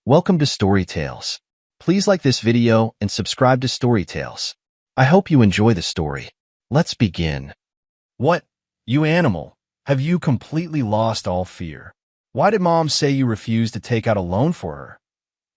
Welcome to Storytales. Please like this video and subscribe to Storytales. I hope you enjoy the story. Let's begin. What? You animal. Have you completely lost all fear? Why did Mom say you refused to take out a loan for her?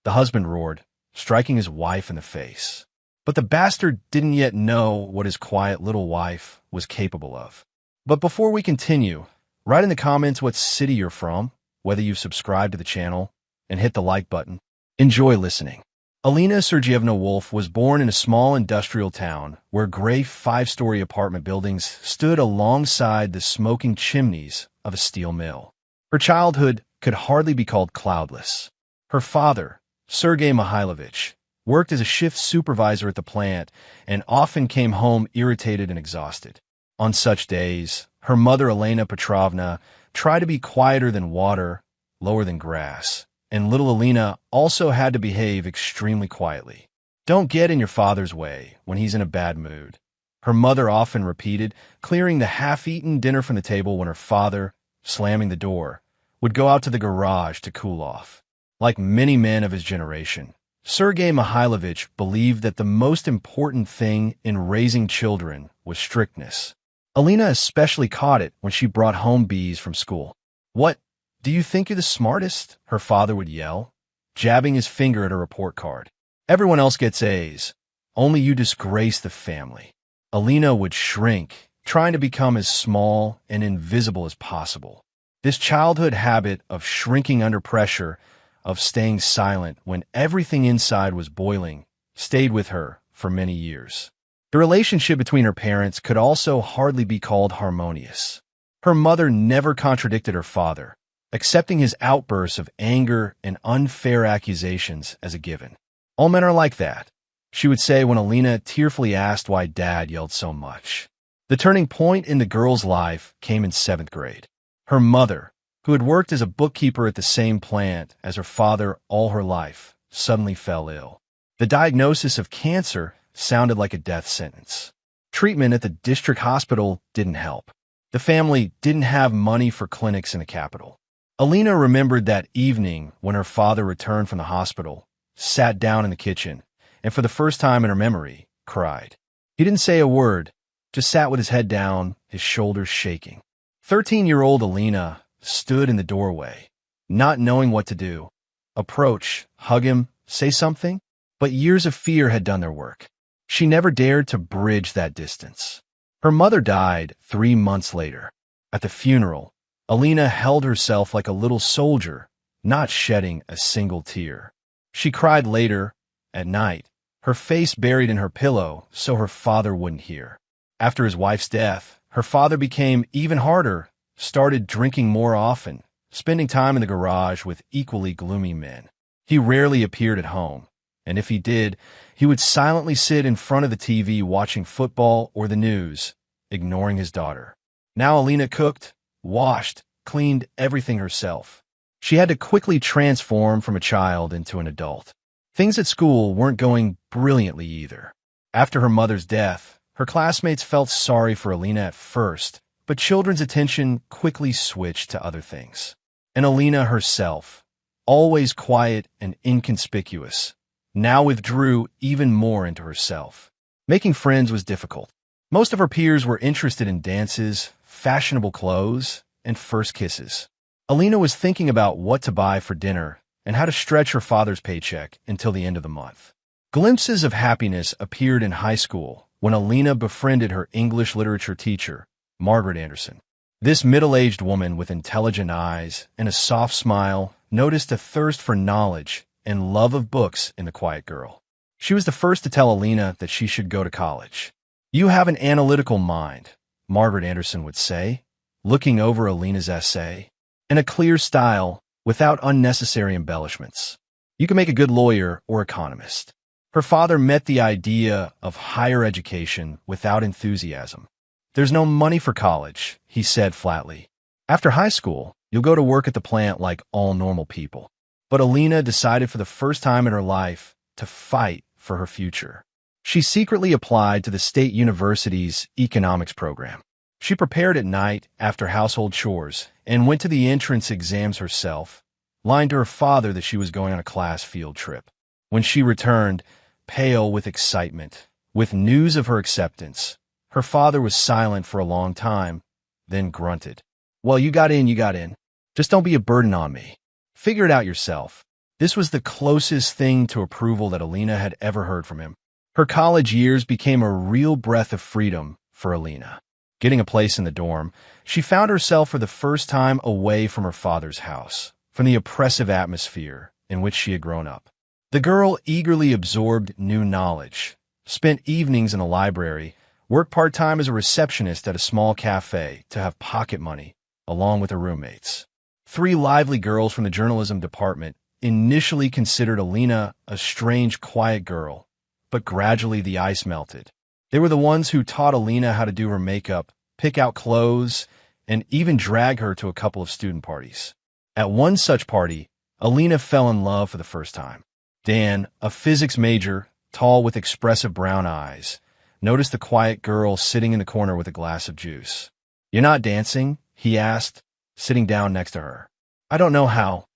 The husband roared, striking his wife in the face. But the bastard didn't yet know what his quiet little wife was capable of. But before we continue, write in the comments what city you're from, whether you've subscribed to the channel, and hit the like button. Enjoy listening. Alina Sergeyevna Wolf was born in a small industrial town where gray five-story apartment buildings stood alongside the smoking chimneys of a steel mill. Her childhood could hardly be called cloudless. Her father, Sergei Mihailovich, worked as a shift supervisor at the plant and often came home irritated and exhausted. On such days, her mother, Elena Petrovna, tried to be quieter than water, lower than grass, and little Alina also had to behave extremely quietly. Don't get in your father's way when he's in a bad mood, her mother often repeated, clearing the half-eaten dinner from the table when her father, slamming the door, would go out to the garage to cool off. Like many men of his generation, Sergei Mihailovich believed that the most important thing in raising children was strictness. Alina especially caught it when she brought home B's from school. "What? Do you think you're the smartest?" her father would yell, jabbing his finger at her report card. "Everyone else gets A's. Only you disgrace the family." Alina would shrink, trying to become as small and invisible as possible. This childhood habit of shrinking under pressure, of staying silent when everything inside was boiling, stayed with her for many years. The relationship between her parents could also hardly be called harmonious. Her mother never contradicted her father, accepting his outbursts of anger and unfair accusations as a given. "All men are like that," she would say when Alina tearfully asked why Dad yelled so much. The turning point in the girl's life came in 7th grade. Her mother, who had worked as a bookkeeper at the same plant as her father all her life, suddenly fell ill. The diagnosis of cancer sounded like a death sentence. Treatment at the district hospital didn't help. The family didn't have money for clinics in the capital. Alina remembered that evening when her father returned from the hospital, sat down in the kitchen, and for the first time in her memory, cried. He didn't say a word, just sat with his head down, his shoulders shaking. 13-year-old Alina stood in the doorway, not knowing what to do. Approach, hug him, say something? But years of fear had done their work. She never dared to bridge that distance. Her mother died 3 months later. At the funeral, Alina held herself like a little soldier, not shedding a single tear. She cried later, at night, her face buried in her pillow so her father wouldn't hear. After his wife's death, her father became even harder, started drinking more often, spending time in the garage with equally gloomy men. He rarely appeared at home, and if he did, he would silently sit in front of the TV watching football or the news, ignoring his daughter. Now Alina cooked, washed, cleaned everything herself. She had to quickly transform from a child into an adult. Things at school weren't going brilliantly either. After her mother's death, her classmates felt sorry for Alina at first, but children's attention quickly switched to other things. And Alina herself, always quiet and inconspicuous, now withdrew even more into herself. Making friends was difficult. Most of her peers were interested in dances, fashionable clothes, and first kisses. Alina was thinking about what to buy for dinner and how to stretch her father's paycheck until the end of the month. Glimpses of happiness appeared in high school when Alina befriended her English literature teacher, Margaret Anderson. This middle-aged woman with intelligent eyes and a soft smile noticed a thirst for knowledge and love of books in the quiet girl. She was the first to tell Alina that she should go to college. "You have an analytical mind," Margaret Anderson would say, looking over Alina's essay, "and a clear style without unnecessary embellishments. You can make a good lawyer or economist." Her father met the idea of higher education without enthusiasm. "There's no money for college," he said flatly. "After high school, you'll go to work at the plant like all normal people." But Alina decided for the first time in her life to fight for her future. She secretly applied to the State University's economics program. She prepared at night after household chores and went to the entrance exams herself, lying to her father that she was going on a class field trip. When she returned, pale with excitement, with news of her acceptance, her father was silent for a long time, then grunted. "Well, you got in, you got in. Just don't be a burden on me. Figure it out yourself." This was the closest thing to approval that Alina had ever heard from him. Her college years became a real breath of freedom for Alina. Getting a place in the dorm, she found herself for the first time away from her father's house, from the oppressive atmosphere in which she had grown up. The girl eagerly absorbed new knowledge, spent evenings in the library, worked part-time as a receptionist at a small cafe to have pocket money, along with her roommates. 3 lively girls from the journalism department initially considered Alina a strange, quiet girl, but gradually the ice melted. They were the ones who taught Alina how to do her makeup, pick out clothes, and even drag her to a couple of student parties. At one such party, Alina fell in love for the first time. Dan, a physics major, tall with expressive brown eyes, noticed the quiet girl sitting in the corner with a glass of juice. "You're not dancing?" he asked, sitting down next to her. "I don't know how,"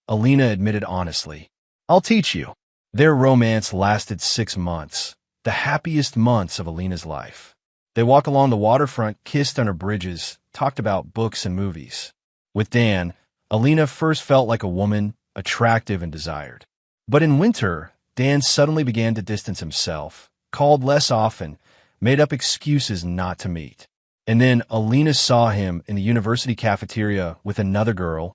Alina admitted honestly. "I'll teach you." Their romance lasted 6 months, the happiest months of Alina's life. They walked along the waterfront, kissed under bridges, talked about books and movies. With Dan, Alina first felt like a woman, attractive and desired. But in winter, Dan suddenly began to distance himself, called less often, made up excuses not to meet. And then Alina saw him in the university cafeteria with another girl,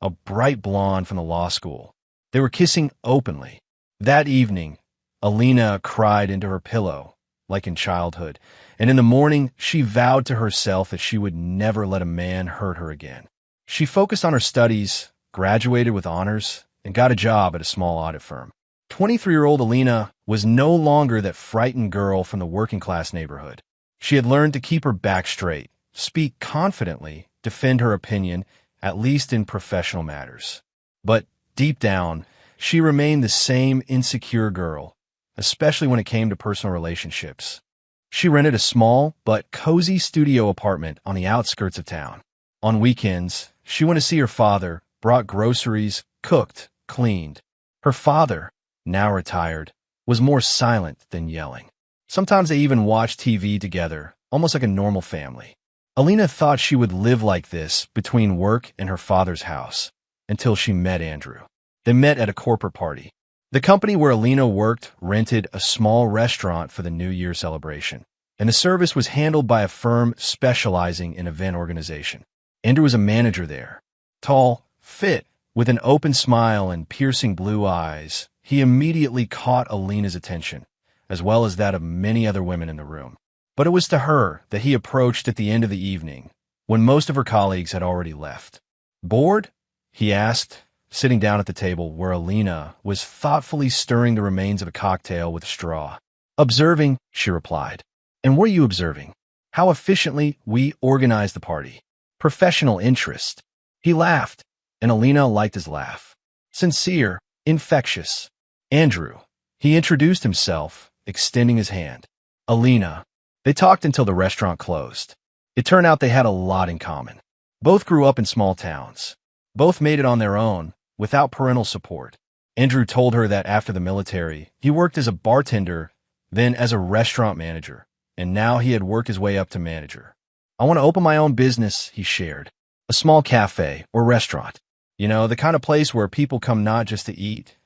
a bright blonde from the law school. They were kissing openly. That evening, Alina cried into her pillow, like in childhood, and in the morning she vowed to herself that she would never let a man hurt her again. She focused on her studies, graduated with honors, and got a job at a small audit firm. 23-year-old Alina was no longer that frightened girl from the working-class neighborhood. She had learned to keep her back straight, speak confidently, defend her opinion, at least in professional matters. But deep down, she remained the same insecure girl, especially when it came to personal relationships. She rented a small but cozy studio apartment on the outskirts of town. On weekends, she went to see her father, brought groceries, cooked, cleaned. Her father, now retired, was more silent than yelling. Sometimes they even watched TV together, almost like a normal family. Alina thought she would live like this between work and her father's house, until she met Andrew. They met at a corporate party. The company where Alina worked rented a small restaurant for the New Year celebration, and the service was handled by a firm specializing in event organization. Andrew was a manager there. Tall, fit, with an open smile and piercing blue eyes, he immediately caught Alina's attention, as well as that of many other women in the room. But it was to her that he approached at the end of the evening, when most of her colleagues had already left. "Bored?" he asked, sitting down at the table where Alina was thoughtfully stirring the remains of a cocktail with a straw. "Observing," she replied. "And what are you observing?" "How efficiently we organize the party." "Professional interest." He laughed, and Alina liked his laugh. Sincere, infectious. "Andrew." He introduced himself, extending his hand. "Alina." They talked until the restaurant closed. It turned out they had a lot in common. Both grew up in small towns. Both made it on their own, without parental support. Andrew told her that after the military, he worked as a bartender, then as a restaurant manager, and now he had worked his way up to manager. "I want to open my own business," he shared. "A small cafe or restaurant. You know, the kind of place where people come not just to eat,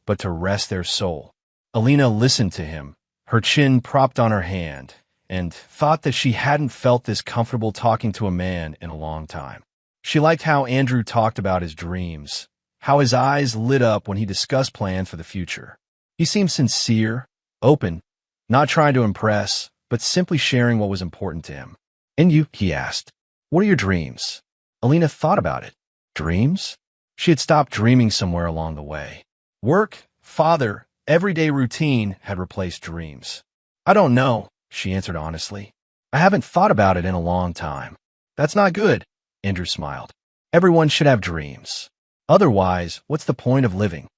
but to rest their soul." Alina listened to him, her chin propped on her hand, and thought that she hadn't felt this comfortable talking to a man in a long time. She liked how Andrew talked about his dreams, how his eyes lit up when he discussed plans for the future. He seemed sincere, open, not trying to impress, but simply sharing what was important to him. "And you?" he asked. "What are your dreams?" Alina thought about it. Dreams? She had stopped dreaming somewhere along the way. Work, father, everyday routine had replaced dreams. "I don't know," she answered honestly. "I haven't thought about it in a long time." "That's not good," Andrew smiled. "Everyone should have dreams. Otherwise, what's the point of living?"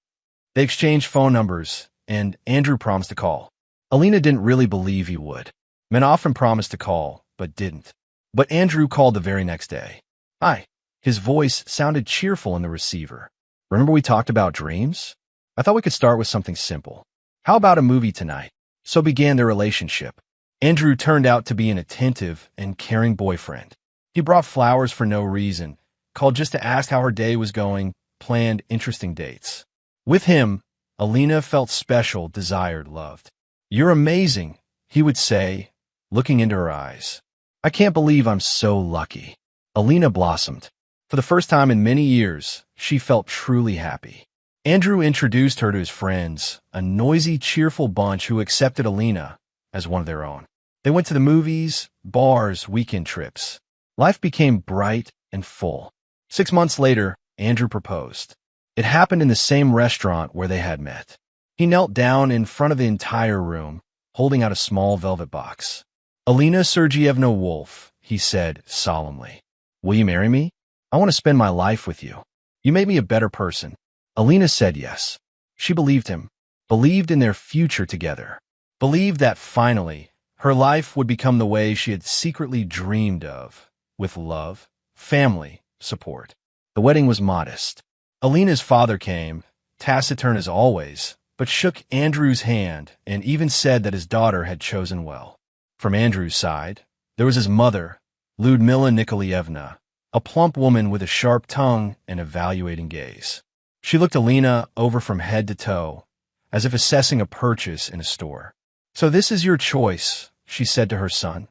They exchanged phone numbers, and Andrew promised to call. Alina didn't really believe he would. Men often promised to call, but didn't. But Andrew called the very next day. "Hi." His voice sounded cheerful in the receiver. Remember we talked about dreams? I thought we could start with something simple. How about a movie tonight? So began their relationship. Andrew turned out to be an attentive and caring boyfriend. He brought flowers for no reason, called just to ask how her day was going, planned interesting dates. With him, Alina felt special, desired, loved. "You're amazing," he would say, looking into her eyes. "I can't believe I'm so lucky." Alina blossomed. For the first time in many years, she felt truly happy. Andrew introduced her to his friends, a noisy, cheerful bunch who accepted Alina as one of their own. They went to the movies, bars, weekend trips. Life became bright and full. 6 months later, Andrew proposed. It happened in the same restaurant where they had met. He knelt down in front of the entire room, holding out a small velvet box. "Alina Sergeyevna Wolf," he said solemnly. "Will you marry me? I want to spend my life with you. You made me a better person." Alina said yes. She believed him, believed in their future together, believed that finally, her life would become the way she had secretly dreamed of, with love, family, support. The wedding was modest. Alina's father came, taciturn as always, but shook Andrew's hand and even said that his daughter had chosen well. From Andrew's side, there was his mother, Lyudmila Nikolaevna, a plump woman with a sharp tongue and evaluating gaze. She looked Alina over from head to toe, as if assessing a purchase in a store. "So this is your choice," she said to her son,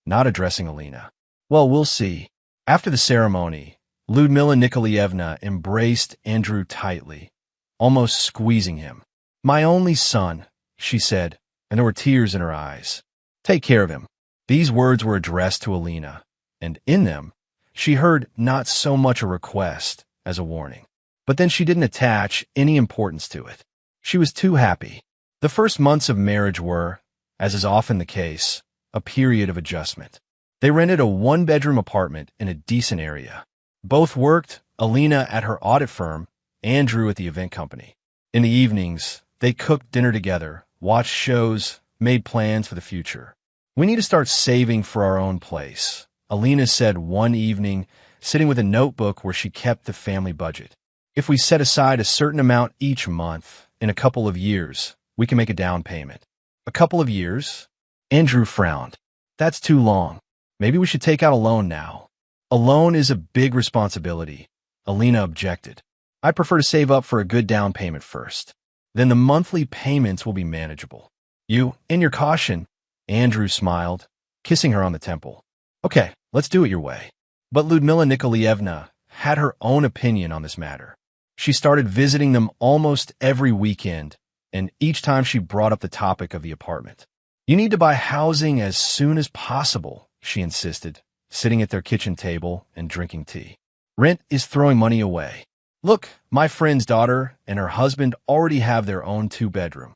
not addressing Alina. "Well, we'll see." After the ceremony, Lyudmila Nikolaevna embraced Andrew tightly, almost squeezing him. "My only son," she said, and there were tears in her eyes. "Take care of him." These words were addressed to Alina, and in them, she heard not so much a request as a warning. But then she didn't attach any importance to it. She was too happy. The first months of marriage were, as is often the case, a period of adjustment. They rented a one-bedroom apartment in a decent area. Both worked, Alina at her audit firm, Andrew at the event company. In the evenings, they cooked dinner together, watched shows, made plans for the future. "We need to start saving for our own place," Alina said one evening, sitting with a notebook where she kept the family budget. "If we set aside a certain amount each month, in a couple of years, we can make a down payment." "A couple of years?" Andrew frowned. "That's too long. Maybe we should take out a loan now." "A loan is a big responsibility," Alina objected. "I prefer to save up for a good down payment first. Then the monthly payments will be manageable." "You and your caution," Andrew smiled, kissing her on the temple. "Okay, let's do it your way." But Lyudmila Nikolaevna had her own opinion on this matter. She started visiting them almost every weekend, and each time she brought up the topic of the apartment. "You need to buy housing as soon as possible," she insisted, sitting at their kitchen table and drinking tea. "Rent is throwing money away. Look, my friend's daughter and her husband already have their own two-bedroom."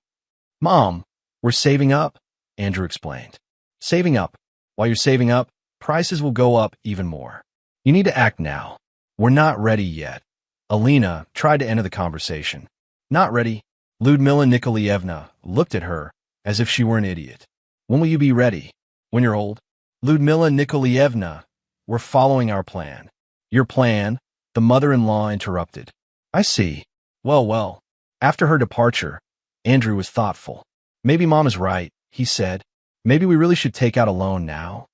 "Mom, we're saving up," Andrew explained. "Saving up. While you're saving up, prices will go up even more. You need to act now." "We're not ready yet." Alina tried to enter the conversation. "Not ready?" Lyudmila Nikolaevna looked at her as if she were an idiot. "When will you be ready?" "When you're old." "Lyudmila Nikolaevna, we're following our plan." "Your plan?" the mother-in-law interrupted. "I see. Well, well." After her departure, Andrew was thoughtful. "Maybe Mom is right," he said. "Maybe we really should take out a loan now."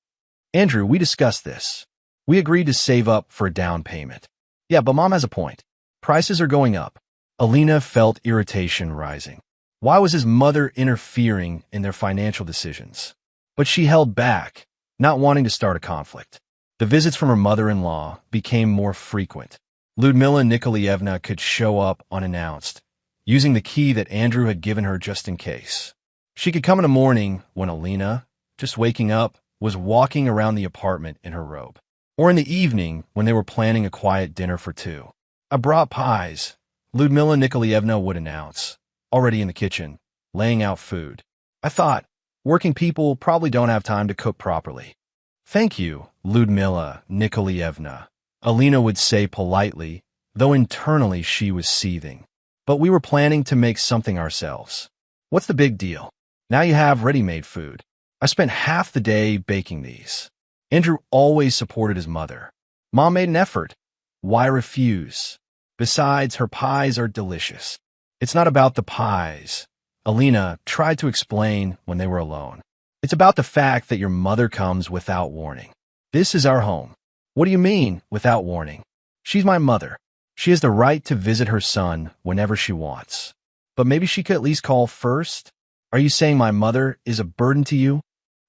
"Andrew, we discussed this. We agreed to save up for a down payment." "Yeah, but Mom has a point. Prices are going up." Alina felt irritation rising. Why was his mother interfering in their financial decisions? But she held back, not wanting to start a conflict. The visits from her mother-in-law became more frequent. Lyudmila Nikolaevna could show up unannounced, using the key that Andrew had given her just in case. She could come in the morning when Alina, just waking up, was walking around the apartment in her robe. Or in the evening when they were planning a quiet dinner for two. "I brought pies," Lyudmila Nikolaevna would announce, already in the kitchen, laying out food. "I thought, working people probably don't have time to cook properly." "Thank you, Lyudmila Nikolaevna," Alina would say politely, though internally she was seething. "But we were planning to make something ourselves." "What's the big deal? Now you have ready-made food. I spent half the day baking these." Andrew always supported his mother. "Mom made an effort. Why refuse?" Besides, her pies are delicious. It's not about the pies, Alina tried to explain when they were alone. It's about the fact that your mother comes without warning. This is our home. What do you mean, without warning? She's my mother. She has the right to visit her son whenever she wants. But maybe she could at least call first? Are you saying my mother is a burden to you?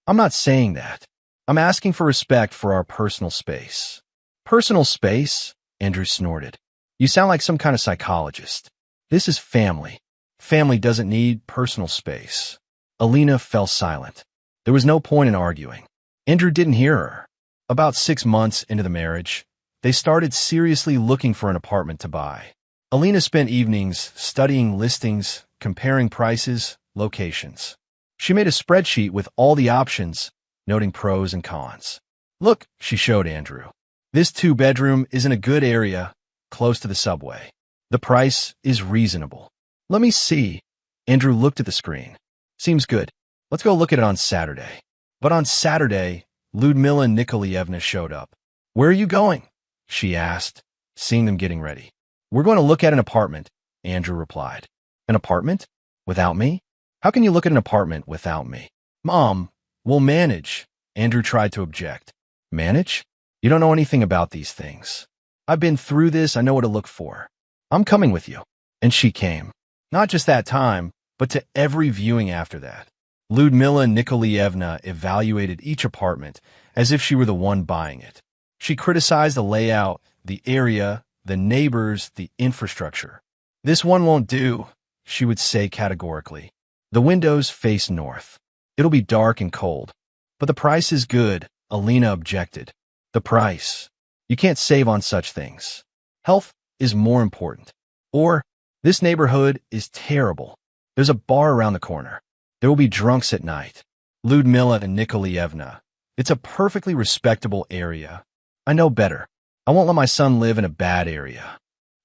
I'm not saying that. I'm asking for respect for our personal space. Personal space? Andrew snorted. You sound like some kind of psychologist. This is family. Family doesn't need personal space. Alina fell silent. There was no point in arguing. Andrew didn't hear her. About 6 months into the marriage, they started seriously looking for an apartment to buy. Alina spent evenings studying listings, comparing prices, locations. She made a spreadsheet with all the options, noting pros and cons. Look, she showed Andrew. This 2-bedroom is in a good area, close to the subway. The price is reasonable. Let me see. Andrew looked at the screen. Seems good. Let's go look at it on Saturday. But on Saturday, Ludmila Nikolaevna showed up. Where are you going? She asked, seeing them getting ready. We're going to look at an apartment, Andrew replied. An apartment? Without me? How can you look at an apartment without me? Mom, we'll manage. Andrew tried to object. Manage? You don't know anything about these things. I've been through this. I know what to look for. I'm coming with you. And she came. Not just that time, but to every viewing after that. Ludmila Nikolaevna evaluated each apartment as if she were the one buying it. She criticized the layout, the area, the neighbors, the infrastructure. This one won't do, she would say categorically. The windows face north. It'll be dark and cold. But the price is good, Alina objected. The price. You can't save on such things. Health is more important. Or, this neighborhood is terrible. There's a bar around the corner. There will be drunks at night. Ludmila Nikolaevna. It's a perfectly respectable area. I know better. I won't let my son live in a bad area.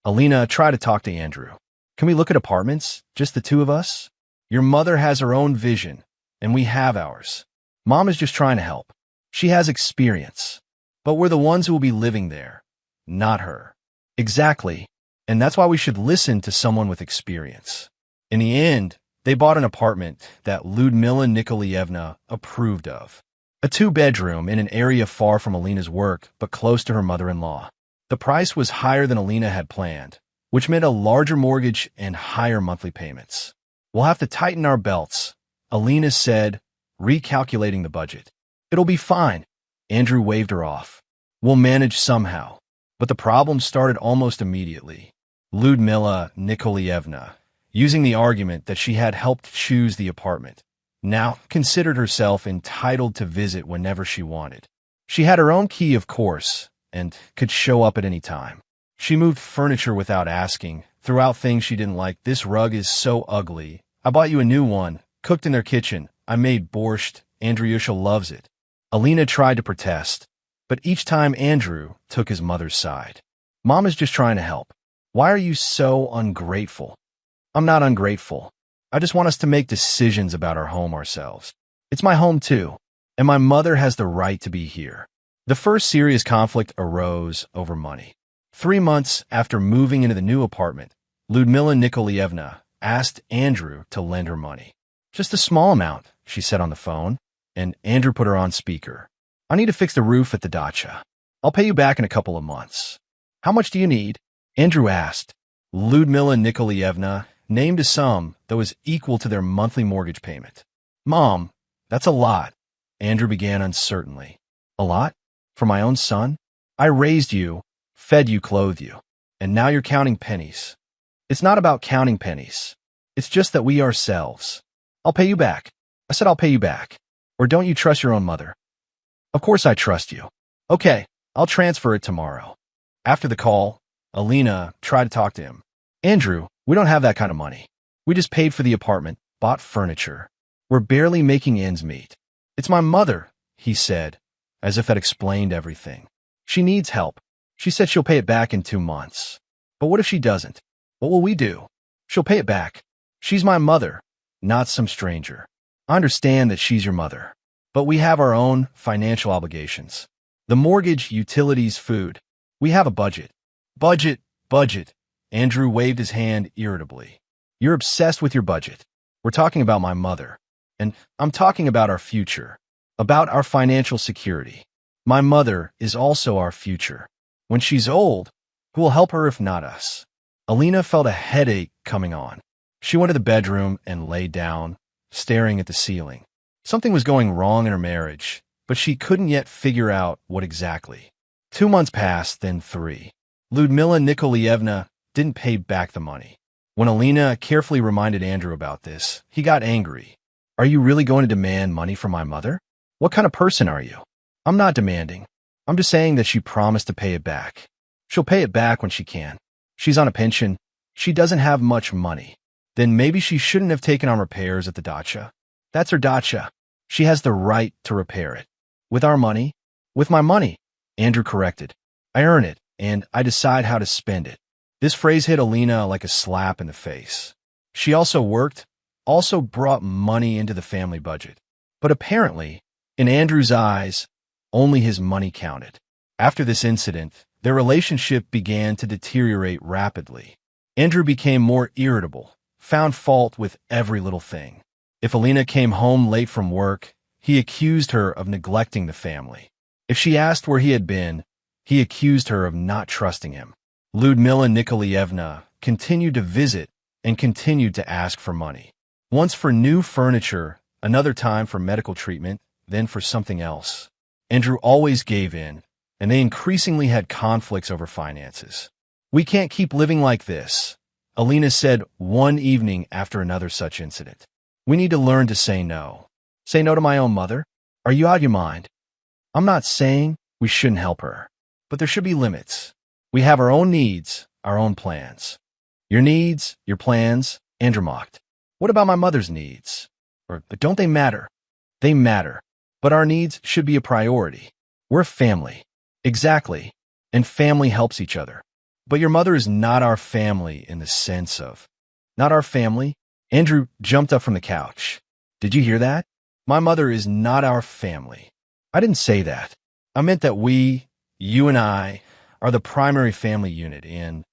Alina, try to talk to Andrew. Can we look at apartments? Just the two of us? Your mother has her own vision, and we have ours. Mom is just trying to help. She has experience. But we're the ones who will be living there, not her. Exactly. And that's why we should listen to someone with experience. In the end, they bought an apartment that Ludmila Nikolaevna approved of. A 2-bedroom in an area far from Alina's work, but close to her mother-in-law. The price was higher than Alina had planned, which meant a larger mortgage and higher monthly payments. We'll have to tighten our belts, Alina said, recalculating the budget. It'll be fine. Andrew waved her off. We'll manage somehow. But the problem started almost immediately. Ludmila Nikolaevna, using the argument that she had helped choose the apartment, now considered herself entitled to visit whenever she wanted. She had her own key, of course, and could show up at any time. She moved furniture without asking, threw out things she didn't like. This rug is so ugly. I bought you a new one, cooked in their kitchen. I made borscht. Andriusha loves it. Alina tried to protest, but each time Andrew took his mother's side. Mom is just trying to help. Why are you so ungrateful? I'm not ungrateful. I just want us to make decisions about our home ourselves. It's my home too, and my mother has the right to be here. The first serious conflict arose over money. 3 months after moving into the new apartment, Ludmila Nikolaevna asked Andrew to lend her money. Just a small amount, she said on the phone, and Andrew put her on speaker. I need to fix the roof at the dacha. I'll pay you back in a couple of months. How much do you need? Andrew asked. Ludmila Nikolaevna named a sum that was equal to their monthly mortgage payment. Mom, that's a lot, Andrew began uncertainly. A lot? For my own son? I raised you, fed you, clothed you, and now you're counting pennies. It's not about counting pennies. It's just that we ourselves. I'll pay you back. I said I'll pay you back. Or don't you trust your own mother? Of course I trust you. Okay, I'll transfer it tomorrow. After the call, Alina tried to talk to him. Andrew, we don't have that kind of money. We just paid for the apartment, bought furniture. We're barely making ends meet. It's my mother, he said, as if that explained everything. She needs help. She said she'll pay it back in 2 months. But what if she doesn't? What will we do? She'll pay it back. She's my mother, not some stranger. I understand that she's your mother, but we have our own financial obligations. The mortgage, utilities, food. We have a budget. Budget, Andrew waved his hand irritably. You're obsessed with your budget. We're talking about my mother. And I'm talking about our future. About our financial security. My mother is also our future. When she's old, who will help her if not us? Alina felt a headache coming on. She went to the bedroom and lay down, staring at the ceiling. Something was going wrong in her marriage, but she couldn't yet figure out what exactly. 2 months passed, then 3. Ludmila Nikolaevna didn't pay back the money. When Alina carefully reminded Andrew about this, he got angry. Are you really going to demand money from my mother? What kind of person are you? I'm not demanding. I'm just saying that she promised to pay it back. She'll pay it back when she can. She's on a pension. She doesn't have much money. Then maybe she shouldn't have taken on repairs at the dacha. That's her dacha. She has the right to repair it. With our money? With my money, Andrew corrected. I earn it, and I decide how to spend it. This phrase hit Alina like a slap in the face. She also worked, also brought money into the family budget. But apparently, in Andrew's eyes, only his money counted. After this incident, their relationship began to deteriorate rapidly. Andrew became more irritable, found fault with every little thing. If Alina came home late from work, he accused her of neglecting the family. If she asked where he had been, he accused her of not trusting him. Ludmila Nikolaevna continued to visit and continued to ask for money. Once for new furniture, another time for medical treatment, then for something else. Andrew always gave in, and they increasingly had conflicts over finances. We can't keep living like this, Alina said one evening after another such incident. We need to learn to say no. Say no to my own mother? Are you out of your mind? I'm not saying we shouldn't help her, but there should be limits. We have our own needs, our own plans. Your needs, your plans, Andrew mocked. What about my mother's needs? But don't they matter? They matter. But our needs should be a priority. We're a family. Exactly. And family helps each other. But your mother is not our family in the sense of... Not our family? Andrew jumped up from the couch. Did you hear that? My mother is not our family. I didn't say that. I meant that we, you and I, are the primary family unit, and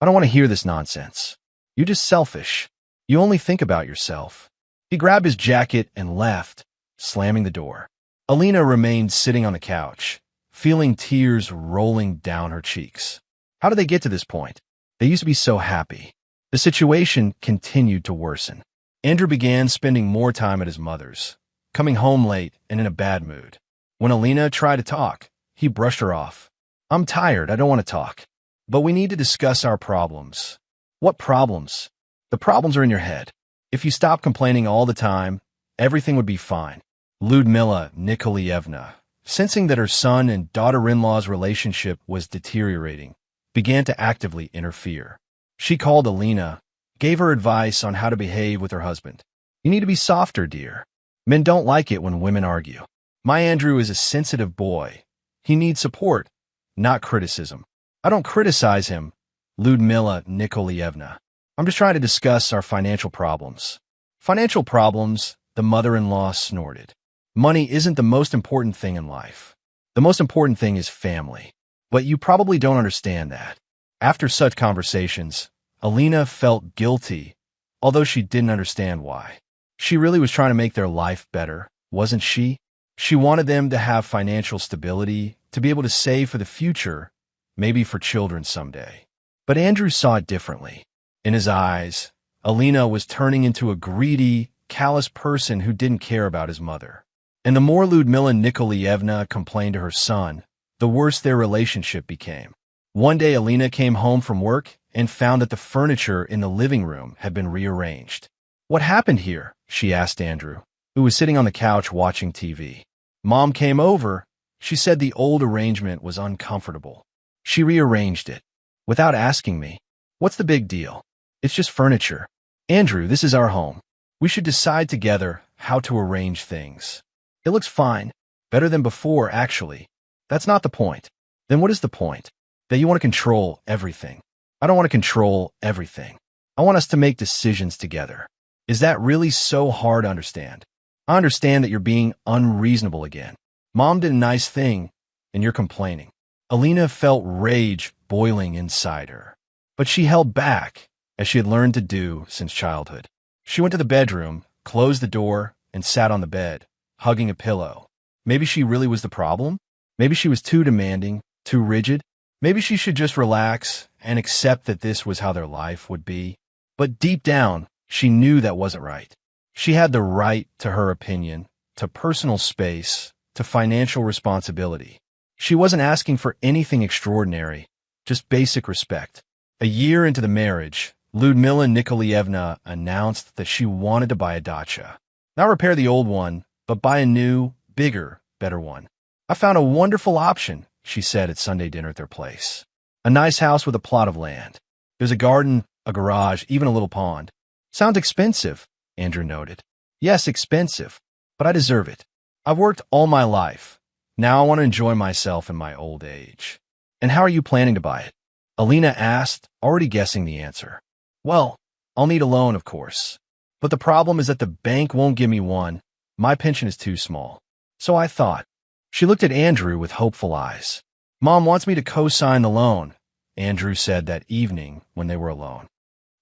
I don't want to hear this nonsense. You're just selfish. You only think about yourself. He grabbed his jacket and left, slamming the door. Alina remained sitting on the couch, feeling tears rolling down her cheeks. How did they get to this point? They used to be so happy. The situation continued to worsen. Andrew began spending more time at his mother's, coming home late and in a bad mood. When Alina tried to talk, he brushed her off. I'm tired, I don't want to talk. But we need to discuss our problems. What problems? The problems are in your head. If you stop complaining all the time, everything would be fine. Ludmila Nikolaevna, sensing that her son and daughter-in-law's relationship was deteriorating, began to actively interfere. She called Alina, gave her advice on how to behave with her husband. You need to be softer, dear. Men don't like it when women argue. My Andrew is a sensitive boy. He needs support, not criticism. I don't criticize him, Ludmila Nikolaevna. I'm just trying to discuss our financial problems. Financial problems, the mother-in-law snorted. Money isn't the most important thing in life. The most important thing is family. But you probably don't understand that. After such conversations, Alina felt guilty, although she didn't understand why. She really was trying to make their life better, wasn't she? She wanted them to have financial stability, to be able to save for the future, maybe for children someday. But Andrew saw it differently. In his eyes, Alina was turning into a greedy, callous person who didn't care about his mother. And the more Ludmila Nikolaevna complained to her son, the worse their relationship became. One day Alina came home from work and found that the furniture in the living room had been rearranged. What happened here? She asked Andrew, who was sitting on the couch watching TV. Mom came over. She said the old arrangement was uncomfortable. She rearranged it. Without asking me. What's the big deal? It's just furniture. Andrew, this is our home. We should decide together how to arrange things. It looks fine. Better than before, actually. That's not the point. Then what is the point? That you want to control everything. I don't want to control everything. I want us to make decisions together. Is that really so hard to understand? I understand that you're being unreasonable again. Mom did a nice thing, and you're complaining. Alina felt rage boiling inside her. But she held back, as she had learned to do since childhood. She went to the bedroom, closed the door, and sat on the bed, hugging a pillow. Maybe she really was the problem? Maybe she was too demanding, too rigid? Maybe she should just relax and accept that this was how their life would be. But deep down, she knew that wasn't right. She had the right to her opinion, to personal space, to financial responsibility. She wasn't asking for anything extraordinary, just basic respect. A year into the marriage, Ludmila Nikolaevna announced that she wanted to buy a dacha. Not repair the old one, but buy a new, bigger, better one. "I found a wonderful option," she said at Sunday dinner at their place. "A nice house with a plot of land. There's a garden, a garage, even a little pond." "Sounds expensive," Andrew noted. "Yes, expensive, but I deserve it. I've worked all my life. Now I want to enjoy myself in my old age." "And how are you planning to buy it?" Alina asked, already guessing the answer. "Well, I'll need a loan, of course. But the problem is that the bank won't give me one. My pension is too small. So I thought." She looked at Andrew with hopeful eyes. "Mom wants me to co-sign the loan," Andrew said that evening when they were alone.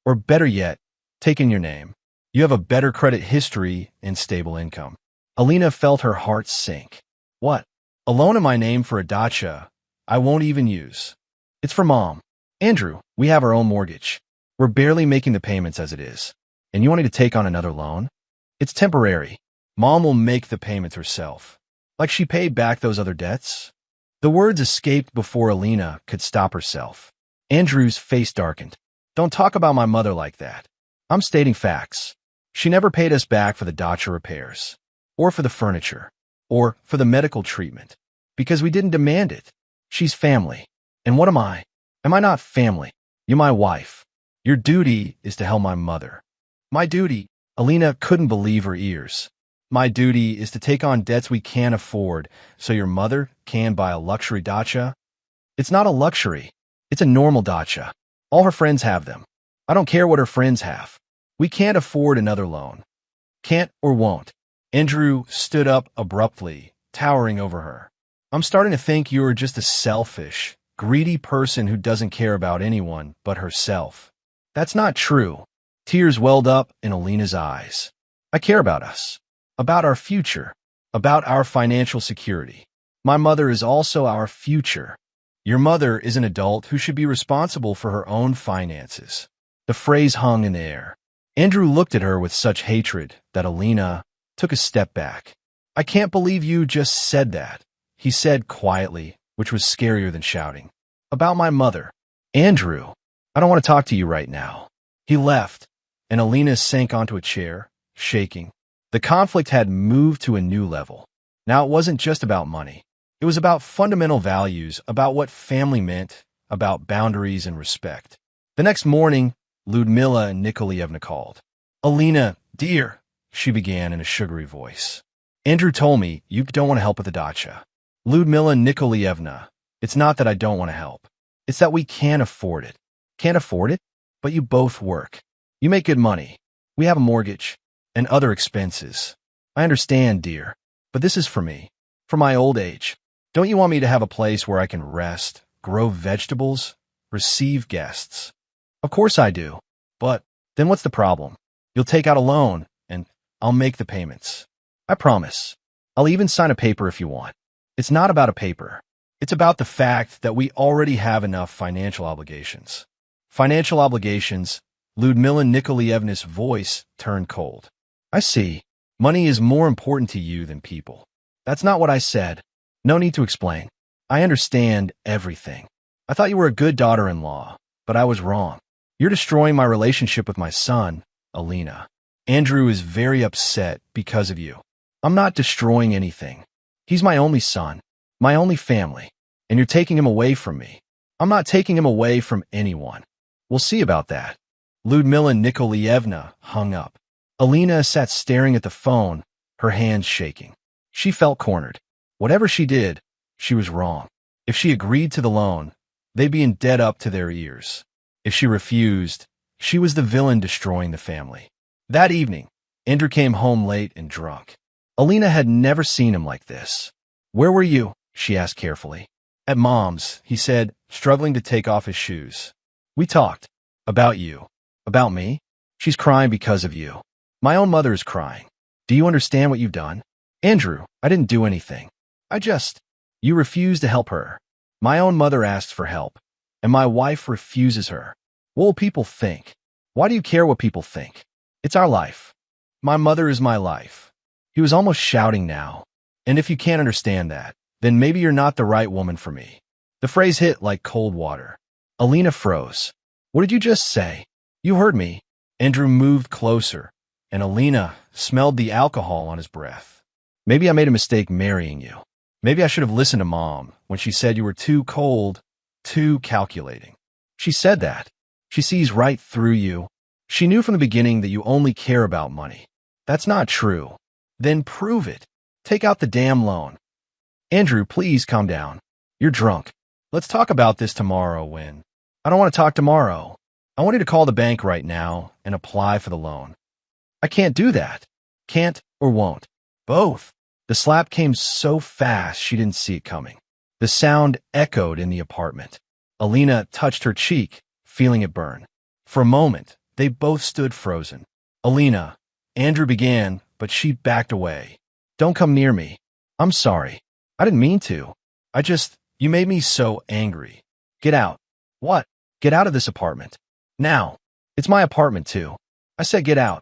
"Or better yet, take in your name. You have a better credit history and stable income." Alina felt her heart sink. "What? A loan in my name for a dacha I won't even use? It's for Mom. Andrew, we have our own mortgage. We're barely making the payments as it is. And you want me to take on another loan? It's temporary. Mom will make the payments herself. Like she paid back those other debts?" The words escaped before Alina could stop herself. Andrew's face darkened. "Don't talk about my mother like that. I'm stating facts. She never paid us back for the dacha repairs, or for the furniture, or for the medical treatment, because we didn't demand it. She's family. And what am I? Am I not family? You're my wife. Your duty is to help my mother." "My duty?" Alina couldn't believe her ears. "My duty is to take on debts we can't afford so your mother can buy a luxury dacha?" "It's not a luxury. It's a normal dacha. All her friends have them. I don't care what her friends have. We can't afford another loan." "Can't or won't?" Andrew stood up abruptly, towering over her. "I'm starting to think you're just a selfish, greedy person who doesn't care about anyone but herself." "That's not true." Tears welled up in Alina's eyes. "I care about us. About our future, about our financial security. My mother is also our future. Your mother is an adult who should be responsible for her own finances." The phrase hung in the air. Andrew looked at her with such hatred that Alina took a step back. "I can't believe you just said that," he said quietly, which was scarier than shouting. "About my mother." "Andrew, I don't want to talk to you right now." He left, and Alina sank onto a chair, shaking. The conflict had moved to a new level. Now it wasn't just about money. It was about fundamental values, about what family meant, about boundaries and respect. The next morning, Ludmila Nikolaevna called. "Alina, dear," she began in a sugary voice. "Andrew told me you don't want to help with the dacha." "Ludmila Nikolaevna, it's not that I don't want to help. It's that we can't afford it." "Can't afford it? But you both work. You make good money. We have a mortgage and other expenses. I understand, dear, but this is for me, for my old age. Don't you want me to have a place where I can rest, grow vegetables, receive guests?" "Of course I do. But then what's the problem? You'll take out a loan, and I'll make the payments. I promise. I'll even sign a paper if you want." "It's not about a paper. It's about the fact that we already have enough financial obligations." "Financial obligations?" Ludmila Nikolaevna's voice turned cold. "I see. Money is more important to you than people." "That's not what I said. No need to explain. I understand everything. I thought you were a good daughter-in-law, but I was wrong. You're destroying my relationship with my son, Alina. Andrew is very upset because of you." "I'm not destroying anything. He's my only son, my only family, and you're taking him away from me." "I'm not taking him away from anyone." "We'll see about that." Ludmila Nikolaevna hung up. Alina sat staring at the phone, her hands shaking. She felt cornered. Whatever she did, she was wrong. If she agreed to the loan, they'd be in debt up to their ears. If she refused, she was the villain destroying the family. That evening, Andrew came home late and drunk. Alina had never seen him like this. "Where were you?" she asked carefully. "At Mom's," he said, struggling to take off his shoes. We talked. About you. About me? She's crying because of you. My own mother is crying. Do you understand what you've done? Andrew, I didn't do anything. You refuse to help her. My own mother asks for help, and my wife refuses her. What will people think? Why do you care what people think? It's our life. My mother is my life. He was almost shouting now. And if you can't understand that, then maybe you're not the right woman for me. The phrase hit like cold water. Alina froze. What did you just say? You heard me. Andrew moved closer, and Alina smelled the alcohol on his breath. Maybe I made a mistake marrying you. Maybe I should have listened to Mom when she said you were too cold, too calculating. She said that. She sees right through you. She knew from the beginning that you only care about money. That's not true. Then prove it. Take out the damn loan. Andrew, please calm down. You're drunk. Let's talk about this tomorrow when... I don't want to talk tomorrow. I want you to call the bank right now and apply for the loan. I can't do that. Can't or won't. Both. The slap came so fast she didn't see it coming. The sound echoed in the apartment. Alina touched her cheek, feeling it burn. For a moment, they both stood frozen. Alina, Andrew began, but she backed away. Don't come near me. I'm sorry. I didn't mean to. You made me so angry. Get out. What? Get out of this apartment. Now. It's my apartment too. I said get out.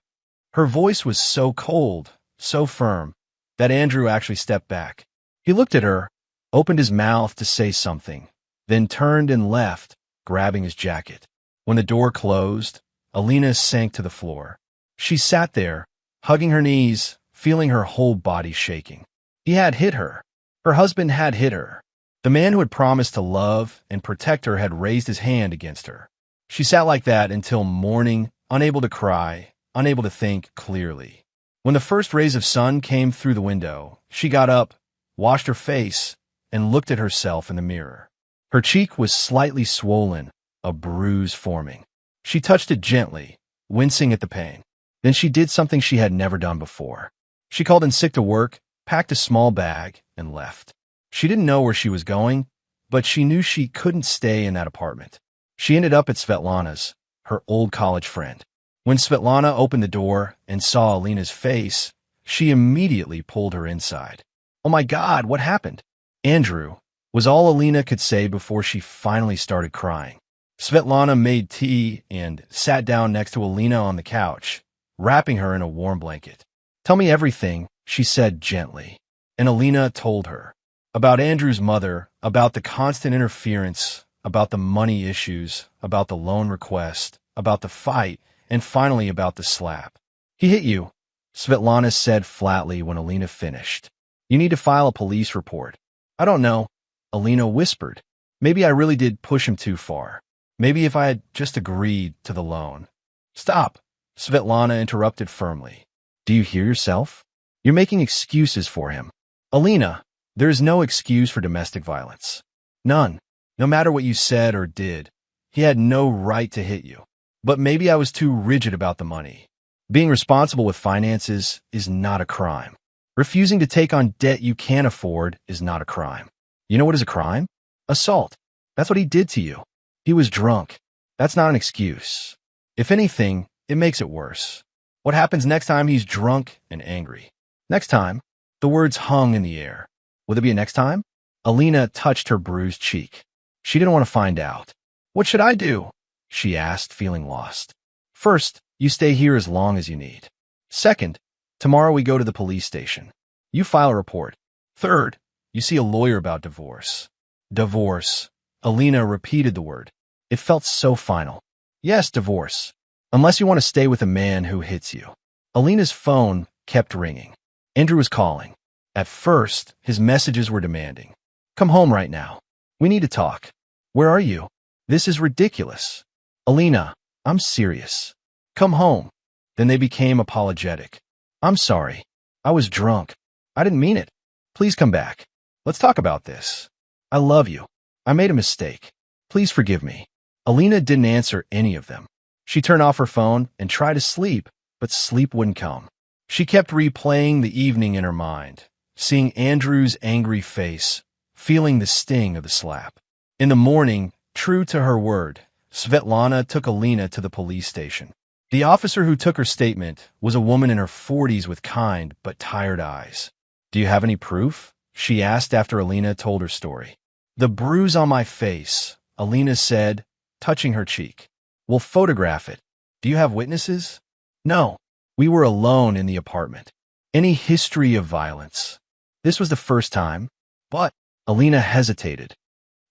Her voice was so cold, so firm, that Andrew actually stepped back. He looked at her, opened his mouth to say something, then turned and left, grabbing his jacket. When the door closed, Alina sank to the floor. She sat there, hugging her knees, feeling her whole body shaking. He had hit her. Her husband had hit her. The man who had promised to love and protect her had raised his hand against her. She sat like that until morning, unable to cry, unable to think clearly. When the first rays of sun came through the window, she got up, washed her face, and looked at herself in the mirror. Her cheek was slightly swollen, a bruise forming. She touched it gently, wincing at the pain. Then she did something she had never done before. She called in sick to work, packed a small bag, and left. She didn't know where she was going, but she knew she couldn't stay in that apartment. She ended up at Svetlana's, her old college friend. When Svetlana opened the door and saw Alina's face, she immediately pulled her inside. Oh my God, what happened? Andrew, was all Alina could say before she finally started crying. Svetlana made tea and sat down next to Alina on the couch, wrapping her in a warm blanket. Tell me everything, she said gently. And Alina told her. About Andrew's mother, about the constant interference, about the money issues, about the loan request, about the fight, and finally about the slap. He hit you, Svetlana said flatly when Alina finished. You need to file a police report. I don't know, Alina whispered. Maybe I really did push him too far. Maybe if I had just agreed to the loan. Stop, Svetlana interrupted firmly. Do you hear yourself? You're making excuses for him. Alina, there is no excuse for domestic violence. None. No matter what you said or did, he had no right to hit you. But maybe I was too rigid about the money. Being responsible with finances is not a crime. Refusing to take on debt you can't afford is not a crime. You know what is a crime? Assault. That's what he did to you. He was drunk. That's not an excuse. If anything, it makes it worse. What happens next time he's drunk and angry? Next time, the words hung in the air. Will there be a next time? Alina touched her bruised cheek. She didn't want to find out. What should I do? She asked, feeling lost. First, you stay here as long as you need. Second, tomorrow we go to the police station. You file a report. Third, you see a lawyer about divorce. Divorce. Alina repeated the word. It felt so final. Yes, divorce. Unless you want to stay with a man who hits you. Alina's phone kept ringing. Andrew was calling. At first, his messages were demanding. Come home right now. We need to talk. Where are you? This is ridiculous. Alina, I'm serious. Come home. Then they became apologetic. I'm sorry. I was drunk. I didn't mean it. Please come back. Let's talk about this. I love you. I made a mistake. Please forgive me. Alina didn't answer any of them. She turned off her phone and tried to sleep, but sleep wouldn't come. She kept replaying the evening in her mind, seeing Andrew's angry face, feeling the sting of the slap. In the morning, true to her word, Svetlana took Alina to the police station. The officer who took her statement was a woman in her 40s with kind but tired eyes. "Do you have any proof?" she asked after Alina told her story. "The bruise on my face," Alina said, touching her cheek. "We'll photograph it. Do you have witnesses?" "No. We were alone in the apartment." "Any history of violence?" "This was the first time." "But," Alina hesitated.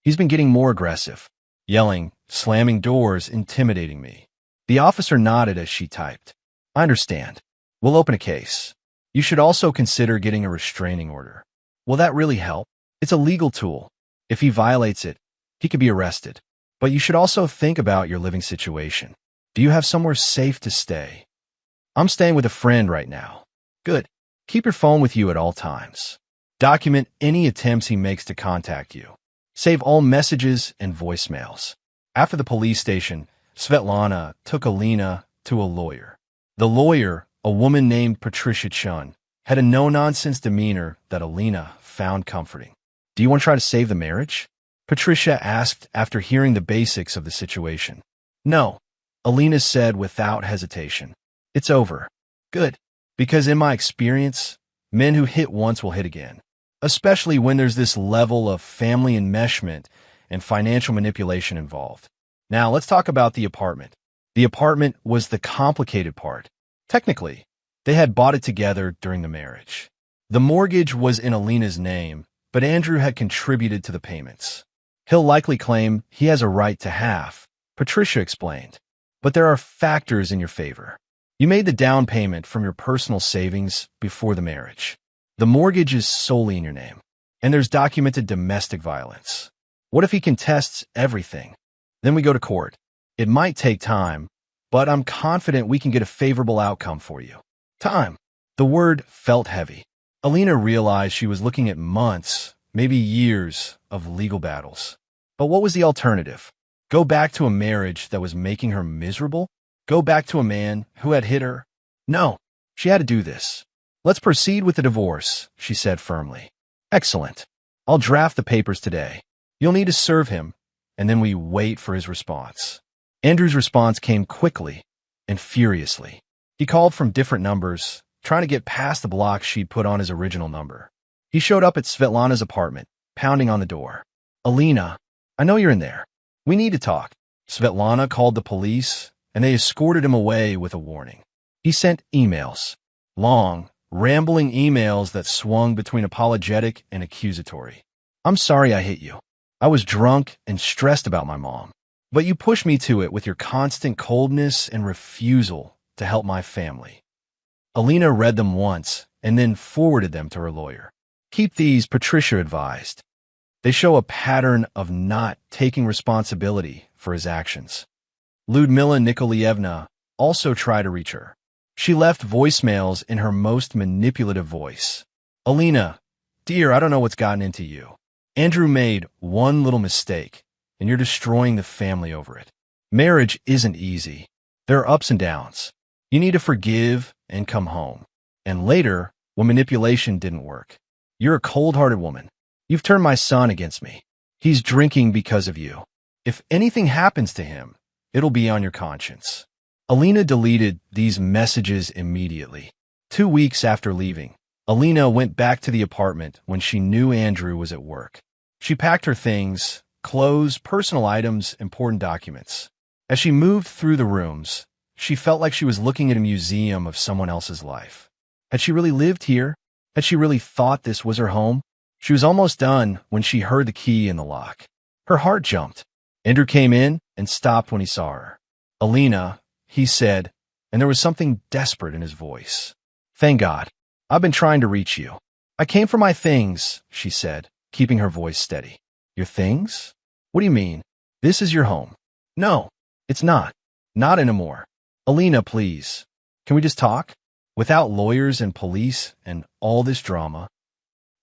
"He's been getting more aggressive, yelling, slamming doors, intimidating me." The officer nodded as she typed. "I understand. We'll open a case. You should also consider getting a restraining order." "Will that really help?" "It's a legal tool. If he violates it, he could be arrested. But you should also think about your living situation. Do you have somewhere safe to stay?" "I'm staying with a friend right now." "Good. Keep your phone with you at all times. Document any attempts he makes to contact you. Save all messages and voicemails." After the police station, Svetlana took Alina to a lawyer. The lawyer, a woman named Patricia Chun, had a no-nonsense demeanor that Alina found comforting. "Do you want to try to save the marriage?" Patricia asked after hearing the basics of the situation. "No," Alina said without hesitation. "It's over." "Good. Because in my experience, men who hit once will hit again, especially when there's this level of family enmeshment and financial manipulation involved." Now let's talk about the apartment. The apartment was the complicated part. Technically, they had bought it together during the marriage. The mortgage was in Alina's name, but Andrew had contributed to the payments. "He'll likely claim he has a right to half," Patricia explained. "But there are factors in your favor. You made the down payment from your personal savings before the marriage. The mortgage is solely in your name, and there's documented domestic violence. What if he contests everything? Then we go to court. It might take time, but I'm confident we can get a favorable outcome for you." Time. The word felt heavy. Alina realized she was looking at months, maybe years, of legal battles. But what was the alternative? Go back to a marriage that was making her miserable? Go back to a man who had hit her? No, she had to do this. "Let's proceed with the divorce," she said firmly. "Excellent. I'll draft the papers today. You'll need to serve him," and then we wait for his response. Andrew's response came quickly and furiously. He called from different numbers, trying to get past the block she'd put on his original number. He showed up at Svetlana's apartment, pounding on the door. "Alina, I know you're in there. We need to talk." Svetlana called the police, and they escorted him away with a warning. He sent emails. Long, rambling emails that swung between apologetic and accusatory. "I'm sorry I hit you. I was drunk and stressed about my mom. But you pushed me to it with your constant coldness and refusal to help my family." Alina read them once and then forwarded them to her lawyer. "Keep these," Patricia advised. "They show a pattern of not taking responsibility for his actions." Ludmila Nikolaevna also tried to reach her. She left voicemails in her most manipulative voice. "Alina, dear, I don't know what's gotten into you. Andrew made one little mistake, and you're destroying the family over it. Marriage isn't easy. There are ups and downs. You need to forgive and come home." And later, when manipulation didn't work, "You're a cold-hearted woman. You've turned my son against me. He's drinking because of you. If anything happens to him, it'll be on your conscience." Alina deleted these messages immediately. 2 weeks after leaving, Alina went back to the apartment when she knew Andrew was at work. She packed her things, clothes, personal items, important documents. As she moved through the rooms, she felt like she was looking at a museum of someone else's life. Had she really lived here? Had she really thought this was her home? She was almost done when she heard the key in the lock. Her heart jumped. Andrew came in and stopped when he saw her. "Alina," he said, and there was something desperate in his voice. "Thank God. I've been trying to reach you." "I came for my things," she said, keeping her voice steady. "Your things? What do you mean? This is your home." "No, it's not. Not anymore. Alina, please. Can we just talk? Without lawyers and police and all this drama."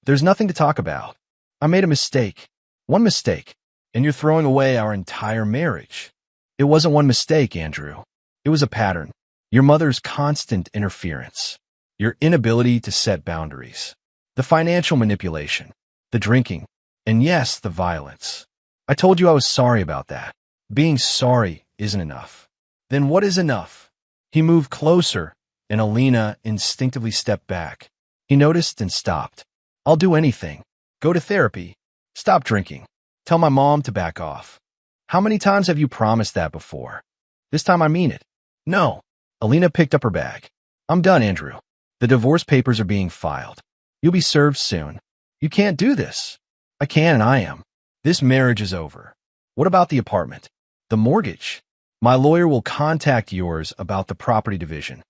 "There's nothing to talk about. I made a mistake. One mistake. And you're throwing away our entire marriage." "It wasn't one mistake, Andrew. It was a pattern. Your mother's constant interference. Your inability to set boundaries. The financial manipulation. The drinking. And yes, the violence. I told you I was sorry about that. Being sorry isn't enough. Then what is enough? He moved closer, and Alina instinctively stepped back. He noticed and stopped. I'll do anything. Go to therapy. Stop drinking. Tell my mom to back off. How many times have you promised that before? This time I mean it. No. Alina picked up her bag. I'm done, Andrew. The divorce papers are being filed. You'll be served soon. You can't do this. I can and I am. This marriage is over. What about the apartment? The mortgage? My lawyer will contact yours about the property division.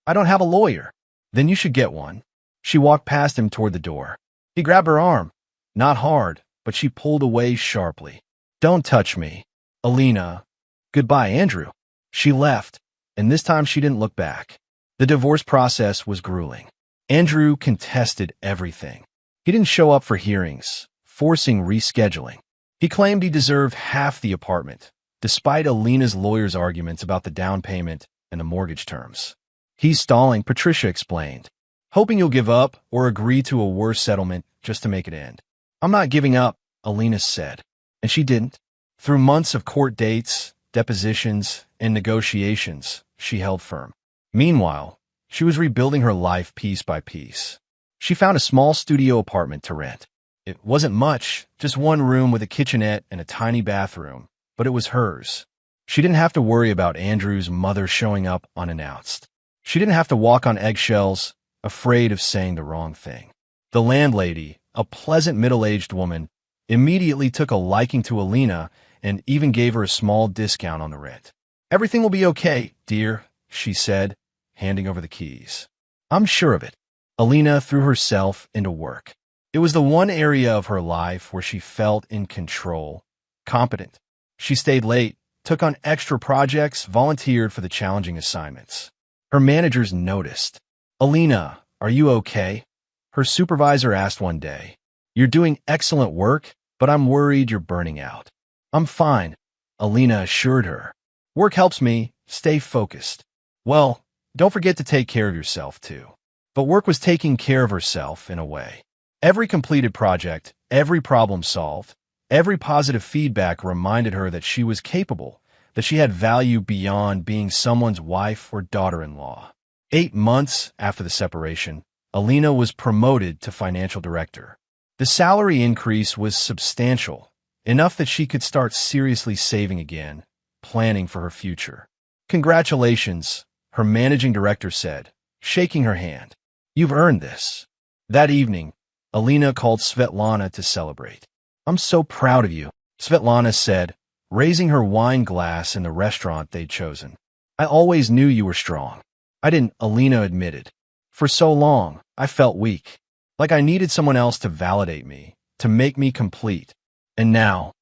I don't have a lawyer. Then you should get one. She walked past him toward the door. He grabbed her arm. Not hard, but she pulled away sharply. Don't touch me. Alina. Goodbye, Andrew. She left, and this time she didn't look back. The divorce process was grueling. Andrew contested everything. He didn't show up for hearings, forcing rescheduling. He claimed he deserved half the apartment, despite Alina's lawyer's arguments about the down payment and the mortgage terms. He's stalling, Patricia explained, hoping you'll give up or agree to a worse settlement just to make it end. I'm not giving up, Alina said. And she didn't. Through months of court dates, depositions, and negotiations, she held firm. Meanwhile, she was rebuilding her life piece by piece. She found a small studio apartment to rent. It wasn't much, just one room with a kitchenette and a tiny bathroom, but it was hers. She didn't have to worry about Andrew's mother showing up unannounced. She didn't have to walk on eggshells, afraid of saying the wrong thing. The landlady, a pleasant middle-aged woman, immediately took a liking to Alina and even gave her a small discount on the rent. Everything will be okay, dear, she said, handing over the keys. I'm sure of it. Alina threw herself into work. It was the one area of her life where she felt in control, competent. She stayed late, took on extra projects, volunteered for the challenging assignments. Her managers noticed. Alina, are you okay? Her supervisor asked one day. You're doing excellent work, but I'm worried you're burning out. I'm fine, Alina assured her. Work helps me stay focused. Well, don't forget to take care of yourself, too. But work was taking care of herself in a way. Every completed project, every problem solved, every positive feedback reminded her that she was capable, that she had value beyond being someone's wife or daughter-in-law. 8 months after the separation, Alina was promoted to financial director. The salary increase was substantial, enough that she could start seriously saving again, planning for her future. Congratulations, her managing director said, shaking her hand. You've earned this. That evening, Alina called Svetlana to celebrate. I'm so proud of you, Svetlana said, raising her wine glass in the restaurant they'd chosen. I always knew you were strong. I didn't, Alina admitted. For so long, I felt weak, like I needed someone else to validate me, to make me complete. And now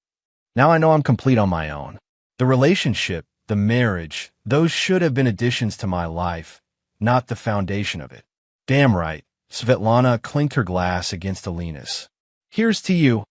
I know I'm complete on my own. The relationship, the marriage, those should have been additions to my life, not the foundation of it. Damn right, Svetlana clinked her glass against Alina's. Here's to you,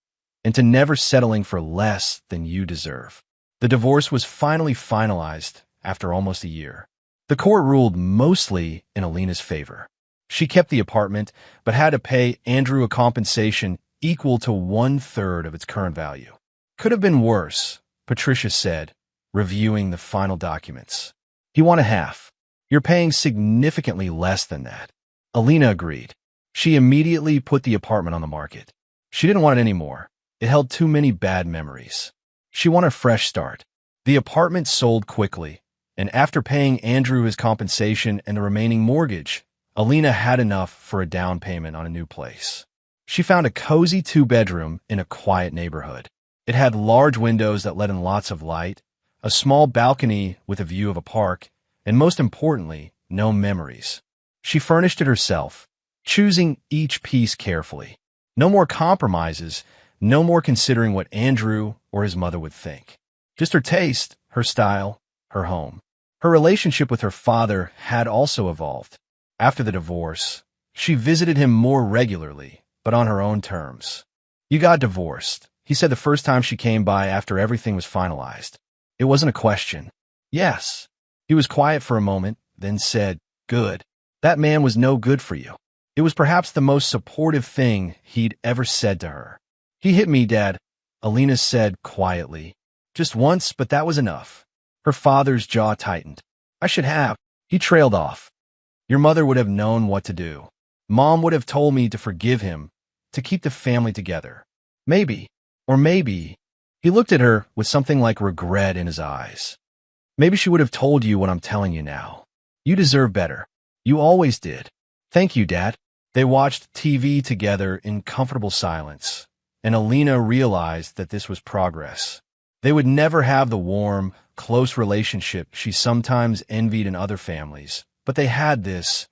and to never settling for less than you deserve. The divorce was finally finalized after almost a year. The court ruled mostly in Alina's favor. She kept the apartment, but had to pay Andrew a compensation equal to 1/3 of its current value. Could have been worse, Patricia said, reviewing the final documents. He wanted half. You're paying significantly less than that. Alina agreed. She immediately put the apartment on the market. She didn't want it anymore. It held too many bad memories. She wanted a fresh start. The apartment sold quickly, and after paying Andrew his compensation and the remaining mortgage, Alina had enough for a down payment on a new place. She found a cozy 2-bedroom in a quiet neighborhood. It had large windows that let in lots of light, a small balcony with a view of a park, and most importantly, no memories. She furnished it herself, choosing each piece carefully. No more compromises, no more considering what Andrew or his mother would think. Just her taste, her style, her home. Her relationship with her father had also evolved. After the divorce, she visited him more regularly, but on her own terms. You got divorced, he said the first time she came by after everything was finalized. It wasn't a question. Yes. He was quiet for a moment, then said, Good. That man was no good for you. It was perhaps the most supportive thing he'd ever said to her. He hit me, Dad, Alina said quietly. Just once, but that was enough. Her father's jaw tightened. I should have. He trailed off. Your mother would have known what to do. Mom would have told me to forgive him, to keep the family together. Maybe, or maybe, he looked at her with something like regret in his eyes. Maybe she would have told you what I'm telling you now. You deserve better. You always did. Thank you, Dad. They watched TV together in comfortable silence, and Alina realized that this was progress. They would never have the warm, close relationship she sometimes envied in other families, but they had this,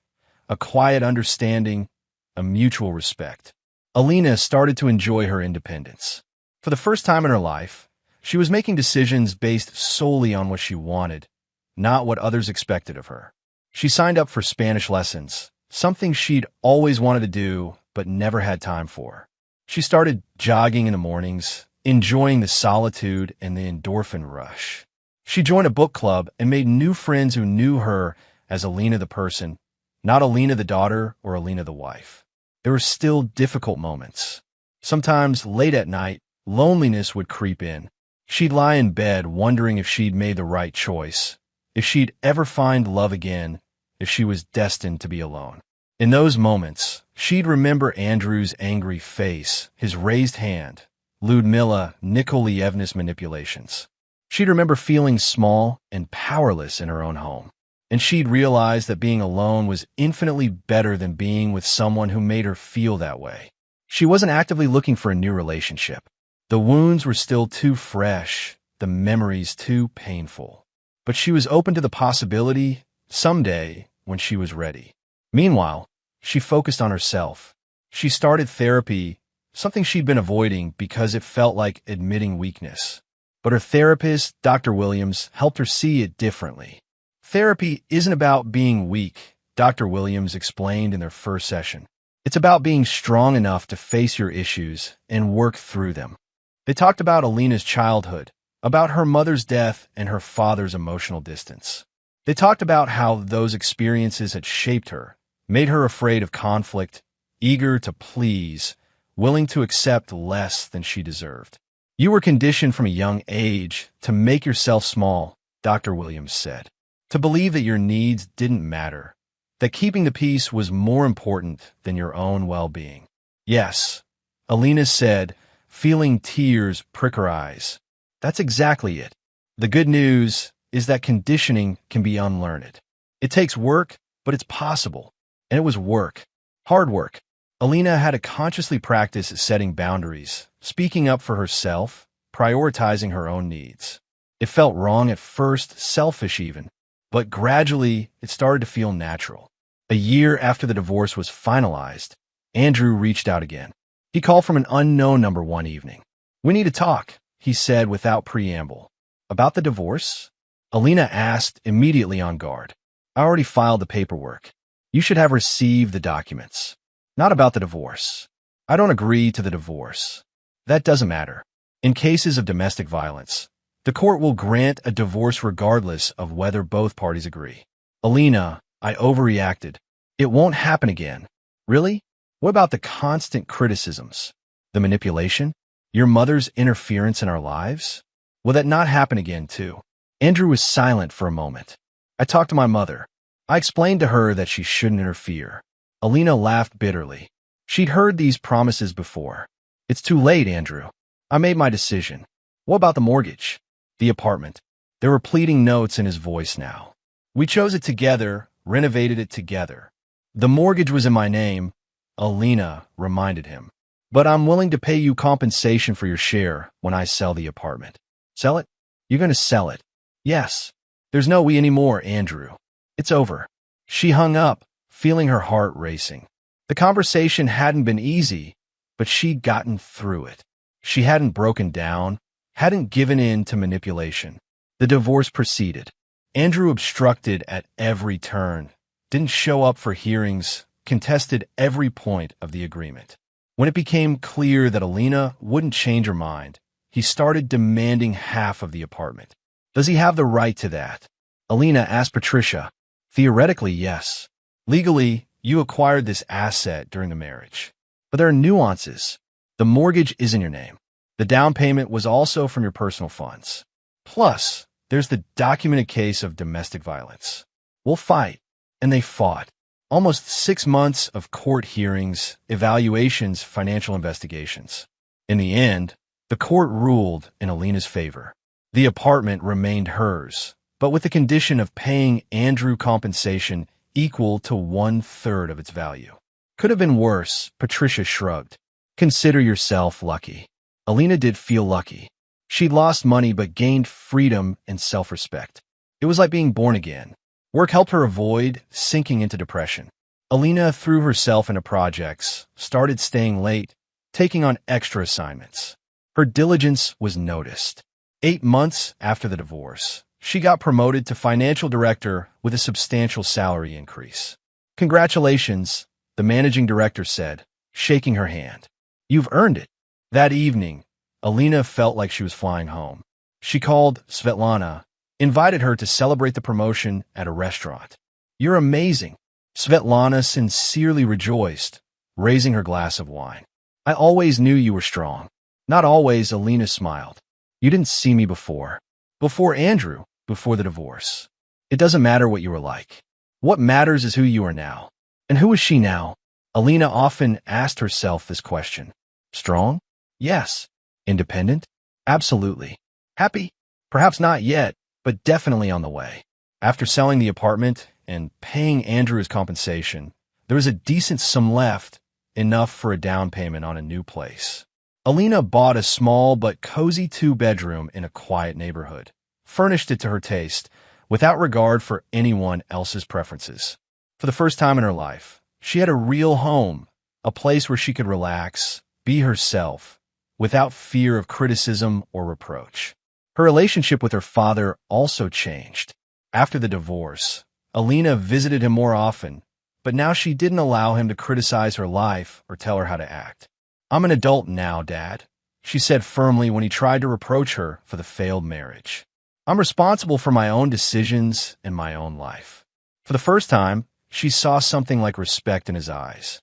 a quiet understanding, a mutual respect. Alina started to enjoy her independence. For the first time in her life, she was making decisions based solely on what she wanted, not what others expected of her. She signed up for Spanish lessons, something she'd always wanted to do but never had time for. She started jogging in the mornings, enjoying the solitude and the endorphin rush. She joined a book club and made new friends who knew her as Alina the person, not Alina the daughter or Alina the wife. There were still difficult moments. Sometimes, late at night, loneliness would creep in. She'd lie in bed wondering if she'd made the right choice, if she'd ever find love again, if she was destined to be alone. In those moments, she'd remember Andrew's angry face, his raised hand, Ludmila Nikolaevna's manipulations. She'd remember feeling small and powerless in her own home. And she'd realize that being alone was infinitely better than being with someone who made her feel that way. She wasn't actively looking for a new relationship. The wounds were still too fresh, the memories too painful. But she was open to the possibility, someday, when she was ready. Meanwhile, she focused on herself. She started therapy, something she'd been avoiding because it felt like admitting weakness. But her therapist, Dr. Williams, helped her see it differently. Therapy isn't about being weak, Dr. Williams explained in their first session. It's about being strong enough to face your issues and work through them. They talked about Alina's childhood, about her mother's death and her father's emotional distance. They talked about how those experiences had shaped her, made her afraid of conflict, eager to please, willing to accept less than she deserved. You were conditioned from a young age to make yourself small, Dr. Williams said. To believe that your needs didn't matter, that keeping the peace was more important than your own well-being. Yes, Alina said, feeling tears prick her eyes. That's exactly it. The good news is that conditioning can be unlearned. It takes work, but it's possible. And it was work. Hard work. Alina had to consciously practice setting boundaries, speaking up for herself, prioritizing her own needs. It felt wrong at first, selfish even. But gradually, it started to feel natural. A year after the divorce was finalized, Andrew reached out again. He called from an unknown number one evening. "We need to talk," he said without preamble. "About the divorce?" Alina asked, immediately on guard. "I already filed the paperwork. You should have received the documents." "Not about the divorce. I don't agree to the divorce." "That doesn't matter. In cases of domestic violence, the court will grant a divorce regardless of whether both parties agree." "Alina, I overreacted. It won't happen again." "Really? What about the constant criticisms? The manipulation? Your mother's interference in our lives? Will that not happen again, too?" Andrew was silent for a moment. "I talked to my mother. I explained to her that she shouldn't interfere." Alina laughed bitterly. She'd heard these promises before. "It's too late, Andrew. I made my decision." "What about the mortgage?" "The apartment." There were pleading notes in his voice now. "We chose it together, renovated it together." "The mortgage was in my name," Alina reminded him. "But I'm willing to pay you compensation for your share when I sell the apartment." "Sell it? You're going to sell it?" "Yes. There's no we anymore, Andrew. It's over." She hung up, feeling her heart racing. The conversation hadn't been easy, but she'd gotten through it. She hadn't broken down, hadn't given in to manipulation. The divorce proceeded. Andrew obstructed at every turn, didn't show up for hearings, contested every point of the agreement. When it became clear that Alina wouldn't change her mind, he started demanding half of the apartment. "Does he have the right to that?" Alina asked Patricia. "Theoretically, yes. Legally, you acquired this asset during the marriage. But there are nuances. The mortgage is in your name. The down payment was also from your personal funds. Plus, there's the documented case of domestic violence. We'll fight. And they fought. Almost 6 months of court hearings, evaluations, financial investigations. In the end, the court ruled in Alina's favor. The apartment remained hers, but with the condition of paying Andrew compensation equal to 1/3 of its value. Could have been worse, Patricia shrugged. Consider yourself lucky. Alina did feel lucky. She'd lost money but gained freedom and self-respect. It was like being born again. Work helped her avoid sinking into depression. Alina threw herself into projects, started staying late, taking on extra assignments. Her diligence was noticed. 8 months after the divorce, she got promoted to financial director with a substantial salary increase. Congratulations, the managing director said, shaking her hand. You've earned it. That evening, Alina felt like she was flying home. She called Svetlana, invited her to celebrate the promotion at a restaurant. You're amazing. Svetlana sincerely rejoiced, raising her glass of wine. I always knew you were strong. Not always, Alina smiled. You didn't see me before. Before Andrew, before the divorce. It doesn't matter what you were like. What matters is who you are now. And who is she now? Alina often asked herself this question. Strong? Yes. Independent? Absolutely. Happy? Perhaps not yet, but definitely on the way. After selling the apartment and paying Andrew his compensation, there was a decent sum left, enough for a down payment on a new place. Alina bought a small but cozy 2-bedroom in a quiet neighborhood, furnished it to her taste, without regard for anyone else's preferences. For the first time in her life, she had a real home, a place where she could relax, be herself, without fear of criticism or reproach. Her relationship with her father also changed. After the divorce, Alina visited him more often, but now she didn't allow him to criticize her life or tell her how to act. I'm an adult now, Dad, she said firmly when he tried to reproach her for the failed marriage. I'm responsible for my own decisions and my own life. For the first time, she saw something like respect in his eyes.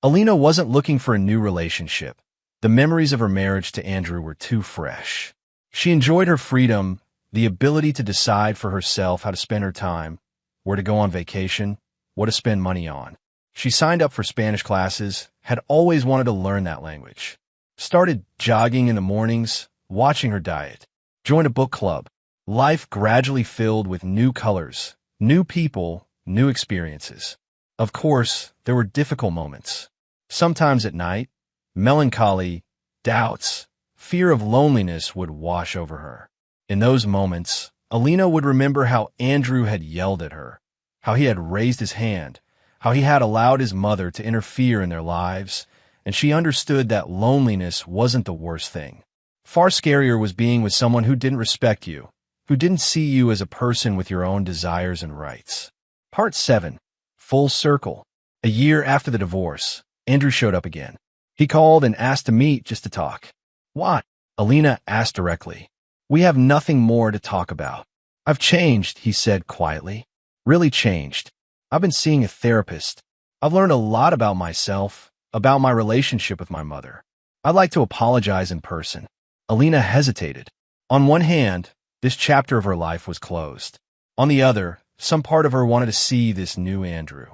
Alina wasn't looking for a new relationship. The memories of her marriage to Andrew were too fresh. She enjoyed her freedom, the ability to decide for herself how to spend her time, where to go on vacation, what to spend money on. She signed up for Spanish classes, had always wanted to learn that language. Started jogging in the mornings, watching her diet. Joined a book club. Life gradually filled with new colors, new people, new experiences. Of course, there were difficult moments. Sometimes at night, melancholy, doubts, fear of loneliness would wash over her. In those moments, Alina would remember how Andrew had yelled at her, how he had raised his hand, how he had allowed his mother to interfere in their lives, and she understood that loneliness wasn't the worst thing. Far scarier was being with someone who didn't respect you, who didn't see you as a person with your own desires and rights. Part 7. Full circle. A year after the divorce, Andrew showed up again. He called and asked to meet just to talk. Why? Alina asked directly. We have nothing more to talk about. I've changed, he said quietly. Really changed. I've been seeing a therapist. I've learned a lot about myself, about my relationship with my mother. I'd like to apologize in person. Alina hesitated. On one hand, this chapter of her life was closed. On the other, some part of her wanted to see this new Andrew.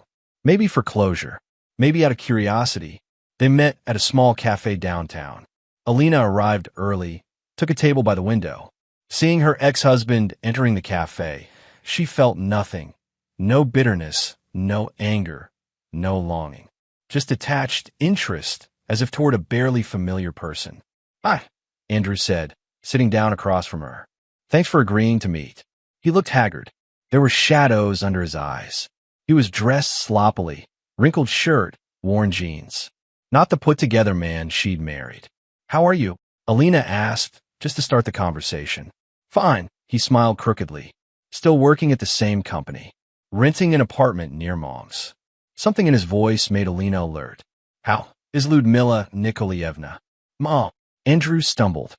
Maybe for closure. Maybe out of curiosity. They met at a small cafe downtown. Alina arrived early, took a table by the window. Seeing her ex-husband entering the cafe, she felt nothing. No bitterness, no anger, no longing. Just detached interest, as if toward a barely familiar person. Hi, Andrew said, sitting down across from her. Thanks for agreeing to meet. He looked haggard. There were shadows under his eyes. He was dressed sloppily, wrinkled shirt, worn jeans. Not the put-together man she'd married. How are you? Alina asked, just to start the conversation. Fine, he smiled crookedly. Still working at the same company. Renting an apartment near Mom's. Something in his voice made Alina alert. How is Ludmila Nikolaevna? Mom, Andrew stumbled.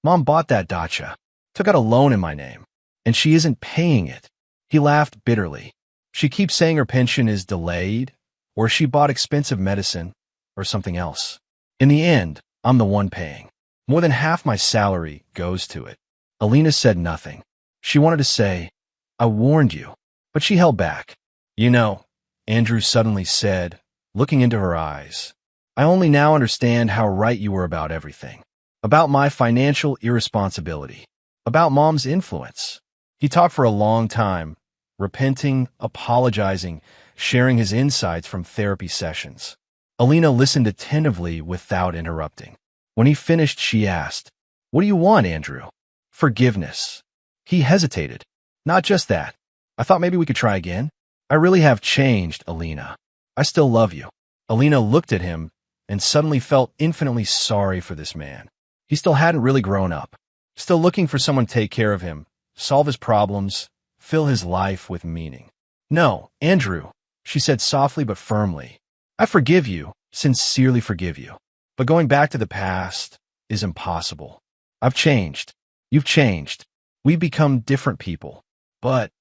Mom bought that dacha. Took out a loan in my name. And she isn't paying it. He laughed bitterly. She keeps saying her pension is delayed, or she bought expensive medicine, or something else. In the end, I'm the one paying. More than half my salary goes to it. Alina said nothing. She wanted to say, "I warned you," but she held back. "You know," Andrew suddenly said, looking into her eyes, "I only now understand how right you were about everything. About my financial irresponsibility. About Mom's influence." He talked for a long time, repenting, apologizing, sharing his insights from therapy sessions. Alina listened attentively without interrupting. When he finished, she asked, "What do you want, Andrew?" "Forgiveness." He hesitated. "Not just that. I thought maybe we could try again." "I really have changed, Alina. I still love you." Alina looked at him and suddenly felt infinitely sorry for this man. He still hadn't really grown up. Still looking for someone to take care of him, solve his problems, fill his life with meaning. "No, Andrew," she said softly but firmly. "I forgive you, sincerely forgive you. But going back to the past is impossible. I've changed. You've changed. We've become different people. But,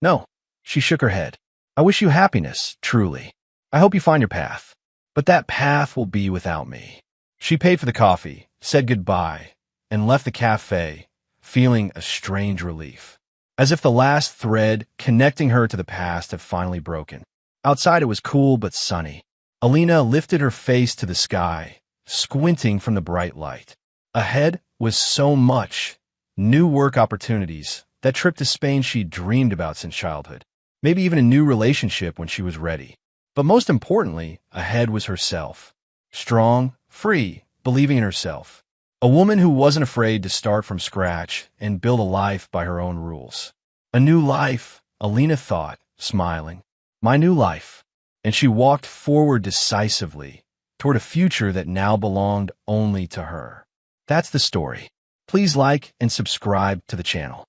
no." She shook her head. "I wish you happiness, truly. I hope you find your path. But that path will be without me." She paid for the coffee, said goodbye, and left the cafe, feeling a strange relief. As if the last thread connecting her to the past had finally broken. Outside it was cool but sunny. Alina lifted her face to the sky, squinting from the bright light. Ahead was so much. New work opportunities, that trip to Spain she'd dreamed about since childhood. Maybe even a new relationship when she was ready. But most importantly, ahead was herself. Strong, free, believing in herself. A woman who wasn't afraid to start from scratch and build a life by her own rules. A new life, Alina thought, smiling. My new life. And she walked forward decisively, toward a future that now belonged only to her. That's the story. Please like and subscribe to the channel.